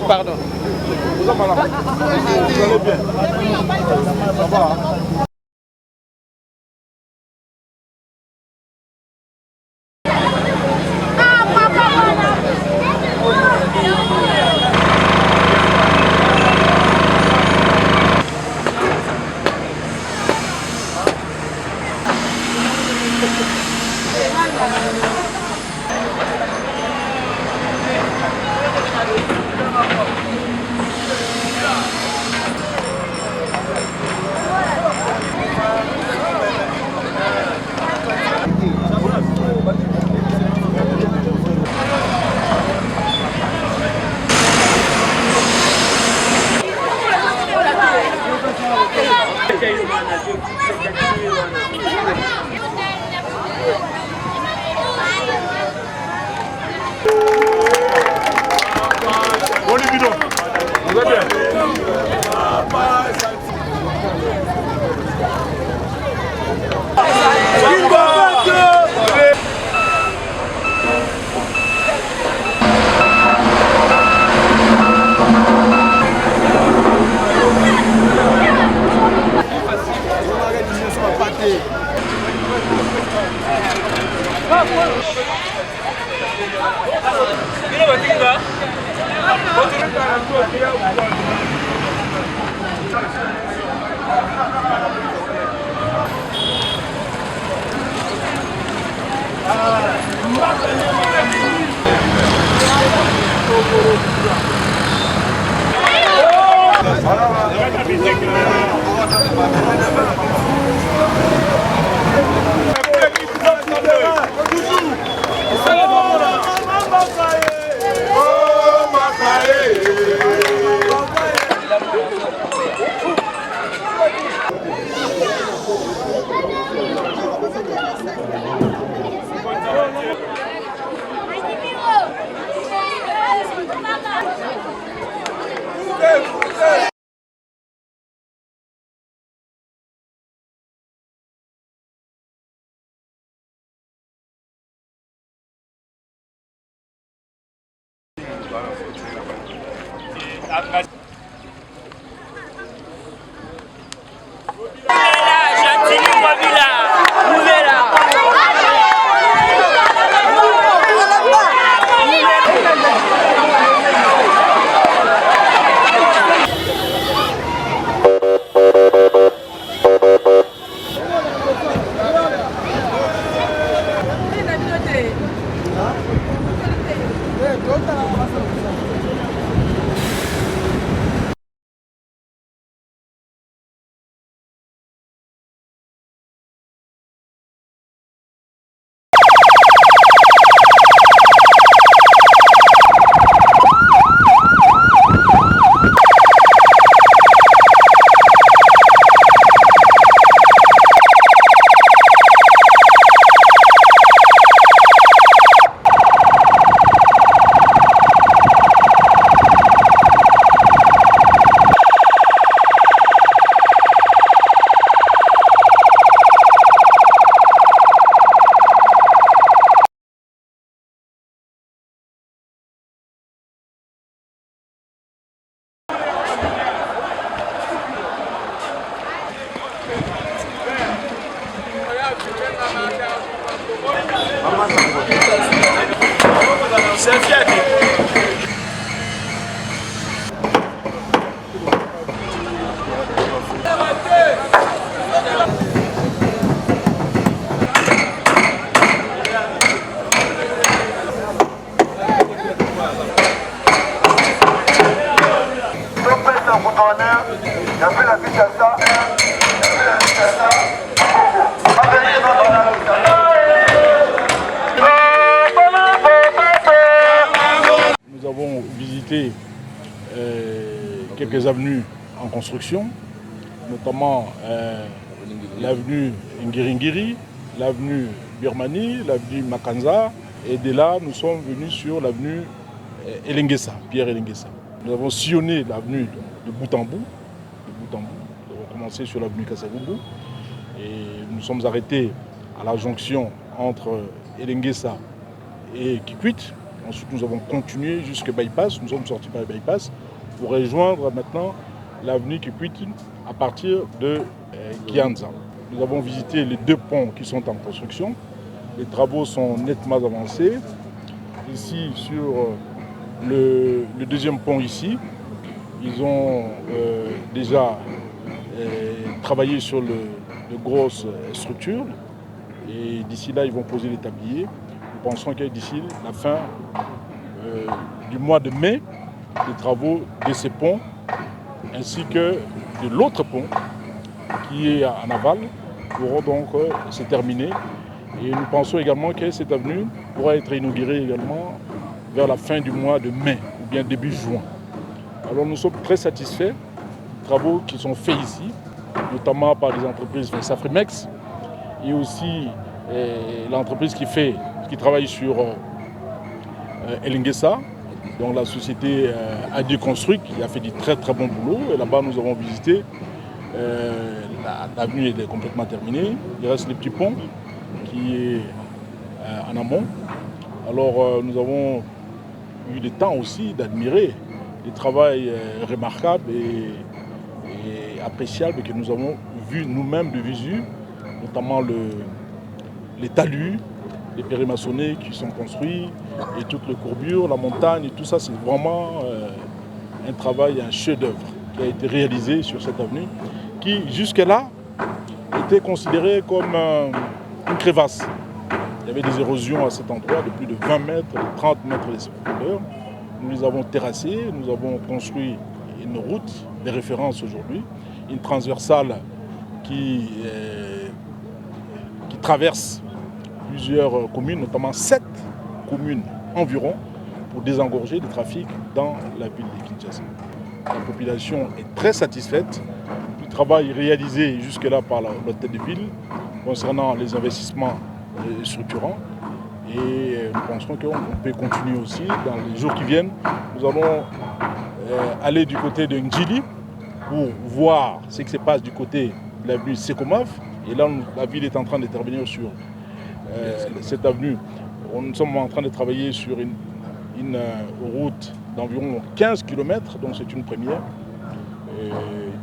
pardon. Vous allez bien? Ça va, hein? Nous avons visité quelques avenues en construction, notamment l'avenue Ngiringiri, l'avenue Birmanie, l'avenue Makanza, et de là nous sommes venus sur l'avenue Elengesa, Pierre Elengesa. Nous avons sillonné l'avenue de bout en bout. Nous avons commencé sur l'avenue Kassagoubou et nous sommes arrêtés à la jonction entre Elengesa et Kikwit. Ensuite, nous avons continué jusqu'à Bypass. Nous sommes sortis par le Bypass pour rejoindre maintenant l'avenue Kikwit à partir de Kianza. Nous avons visité les 2 ponts qui sont en construction. Les travaux sont nettement avancés. Ici, sur le 2e pont ici, ils ont déjà travaillé sur de grosses structures. Et d'ici là, ils vont poser les tabliers. Nous pensons que d'ici la fin du mois de mai, les travaux de ces ponts ainsi que de l'autre pont qui est en aval pourront donc se terminer. Et nous pensons également que cette avenue pourra être inaugurée également vers la fin du mois de mai ou bien début juin. Alors nous sommes très satisfaits des travaux qui sont faits ici, notamment par les entreprises Safrimex et aussi l'entreprise qui travaille sur Elingesa, donc la société Adieu Construct qui a fait du très très bon boulot. Et là-bas nous avons visité, l'avenue est complètement terminée, il reste le petit pont qui est en amont. Alors nous avons eu le temps aussi d'admirer le travail remarquable et appréciable que nous avons vu nous-mêmes de visu, notamment les talus, les périmaçonnés qui sont construits et toutes les courbures, la montagne et tout ça, c'est vraiment un travail, un chef-d'œuvre qui a été réalisé sur cette avenue qui jusque-là était considérée comme une crevasse. Il y avait des érosions à cet endroit de plus de 20 mètres, de 30 mètres de profondeur. Nous les avons terrassés, nous avons construit une route de référence aujourd'hui, une transversale qui traverse plusieurs communes, notamment 7 communes environ, pour désengorger le trafic dans la ville de Kinshasa. La population est très satisfaite du travail réalisé jusque-là par l'hôtel de ville concernant les investissements structurants. Et nous pensons qu'on peut continuer aussi dans les jours qui viennent. Nous allons aller du côté de Ndjili pour voir ce qui se passe du côté de l'avenue Sekomaf. Et là, la ville est en train d'intervenir sur cette avenue. Nous sommes en train de travailler sur une route d'environ 15 km, donc c'est une première.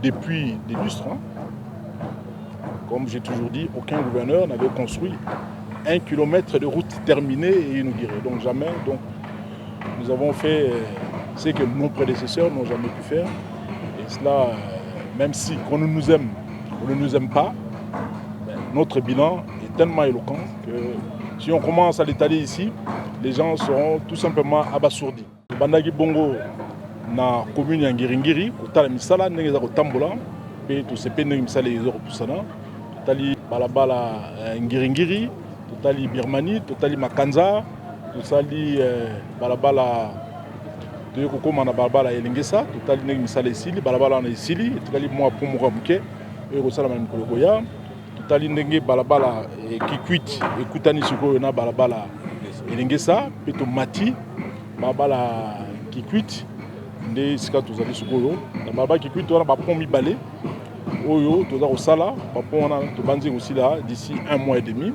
Depuis des lustres, comme j'ai toujours dit, aucun gouverneur n'avait construit 1 km de route terminée et inaugurée. Donc jamais. Donc, nous avons fait ce que nos prédécesseurs n'ont jamais pu faire. Et cela, même si on ne nous aime ou ne nous aime pas, notre bilan est tellement éloquent que si on commence à l'étaler ici, les gens seront tout simplement abasourdis. Bandagi Bongo na commune ya Ngiringiri, kotala misala ndenge za kotambola, pe to sepe ndenge misala ezo kopusana. Totali balabala Ngiringiri, totali Birmanie, totali Makanza, totali balabala de kokoma na balabala Elingesa, totali ndenge misala esili, balabala na esili, totali mwa pomoko muke, e kosala na mikolo koya. Totali ndenge balabala Kikwit ekutani sikoyo na balabala Elingesa, pe to mati balabala Kikwit nde sika tozali sikoyo na balabala Kikwit wana ba pont mibale oyo toza kosala ba pont wana tobanzi kosila d'ici 1 mois et demi.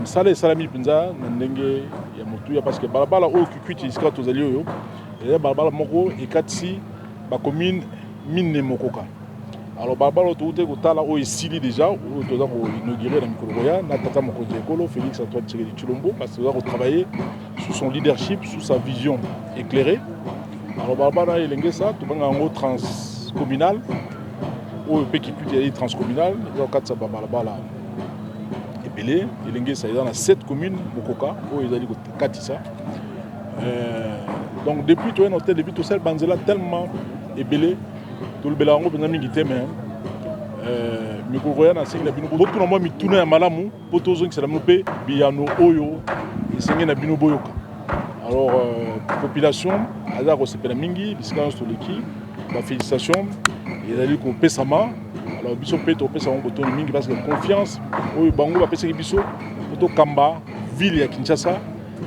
Misala esalami mpenza na ndenge ya motuya parce que balabala oyo Kikwit sika tozali oyo ya balabala moko ekatisi ba commune mine mokoka. Alors balabala toute kotala oyo esili déjà oyo toza ko inaugurer na mikolo koya na tata mokonzi ekolo Félix Antoine Tshisekedi Tshilombo parce que toza ko travailler sous son leadership, sous sa vision éclairée. Alors balabala Elingesa tobanga yango transcommunal oyo pe Kikwit ya transcommunal eza katisa balabala ebele Elingesa eza na 7 communes mokoka oyo ezali kokatisa. Donc depuis tout un hôtel depuis tout seul banzela tellement ebele tolobela yango mpenza mingi te me mikolo koya na sengi na bino botuna mwa mituna ya malamu mpo tozongisela bino mpe biyano oyo esengi na bino boyoka. Alors population aza kosepela mingi bisika nyonso toleki bafélicitation ezali kopesama. Alors biso mpe topesa yango botoni mingi parce que confiance oyo bango bapesaki biso po tokamba ville ya Kinshasa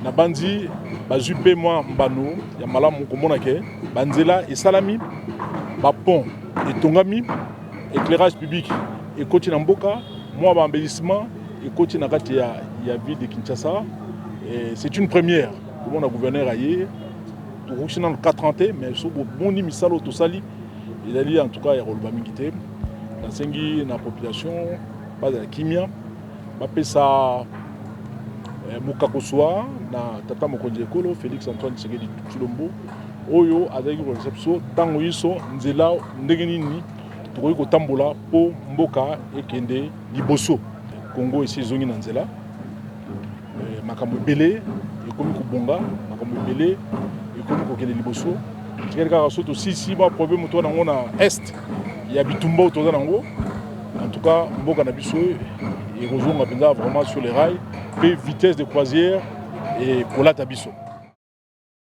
na bandi bazwi mpe mwa mbano ya malamu komona ke banzela esalami bapont etongami éclairage public ekoti na mboka mwa baembellissement ekoti na kati ya ville de Kinshasa. C'est une première comment le gouverneur a eu, tout le monde 4 ans, mais sur le bon misalo tout sali, il a dit en tout cas il y a le bamingité, la sengi la population, pas de la kimia, pas ça Mukakoswa na tata mokonzi ekolo Félix Antoine Tshisekedi Tshilombo oyo azali kolakisa biso ntango yiso nzela ndenge nini tokoki kotambola mpo mboka ekende liboso. Congo esi ezongi na nzela, makambo ebele ekomi kobonga, makambo ebele ekomi kokende liboso. Tikali kaka so tosisi ba problème to nango na est ya bitumba oyo toza nango. En tout cas mboka na biso ekozonga mpenza vraiment sur les rails, puis vitesse de croisière et kolata biso.